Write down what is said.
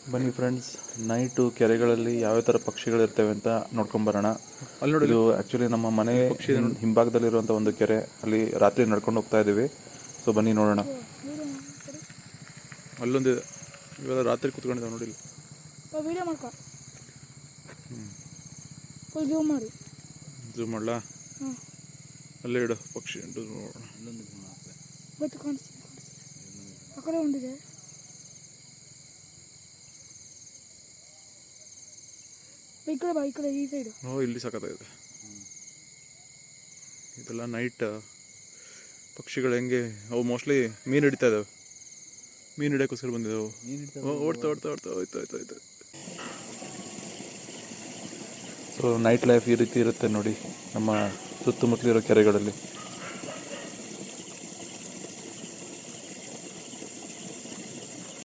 ಬನ್ನಿ friends, night ಕೆರೆಗಳಲ್ಲಿ ಯಾವ ಥರ ಪಕ್ಷಿಗಳಿರ್ತವೆ ಅಂತ ನೋಡ್ಕೊಂಬರೋಣ. ಅಲ್ಲಿ ನೋಡಿ, ಇದು ಆ್ಯಕ್ಚುಲಿ ನಮ್ಮ ಮನೆ ಪಕ್ಷಿ ಇದೆ ನೋಡಿ. ಹಿಂಭಾಗದಲ್ಲಿರುವಂಥ ಒಂದು ಕೆರೆ. ಅಲ್ಲಿ ರಾತ್ರಿ ನಡ್ಕೊಂಡು ಹೋಗ್ತಾ ಇದ್ದೀವಿ. ಸೊ ಬನ್ನಿ ನೋಡೋಣ. ಅಲ್ಲೊಂದಿದೆ, ಇವೆಲ್ಲ ರಾತ್ರಿ ಕುತ್ಕೊಂಡಿದ್ದಾವೆ ನೋಡಿ. ವಿಡಿಯೋ ಮಾಡ್ಕೊ, ಫುಲ್ ಜೂಮ್ ಮಾಡಿ. ಜೂಮ್ ಮಾಡಲಾ? ಹಾಂ, ಅಲ್ಲೇ ಇಡು ಪಕ್ಷಿ ಉಂಟು ನೋಡೋಣ. ಗೊತ್ತು, ಕಾಣಿಸ್ತಿದೆ. ಆ ಕಡೆ ಒಂದಿದೆ. ಈ ಕಡೆ ಬಾ, ಈ ಕಡೆ, ಈ ಸೈಡು. ಇಲ್ಲಿ ಸಖತ್ತಾಗಿದೆ. ಇದೆಲ್ಲ ನೈಟ್ ಪಕ್ಷಿಗಳು ಹೆಂಗೆ, ಅವು ಮೋಸ್ಟ್ಲಿ ಮೀನು ಹಿಡಿತಾ ಇದ್ದಾವೆ. ಮೀನು ಹಿಡಿಯೋಕ್ಕೋಸ್ಕರ ಬಂದಿದ್ದಾವೆ. ಓಡ್ತಾ ಓಡ್ತಾ ಓಡ್ತಾ ಹೋಯ್ತು ಹೋಯ್ತು ಹೋಯ್ತು. ಸೊ ನೈಟ್ ಲೈಫ್ ಈ ರೀತಿ ಇರುತ್ತೆ ನೋಡಿ ನಮ್ಮ ಸುತ್ತಮುತ್ತಲಿರೋ ಕೆರೆಗಳಲ್ಲಿ.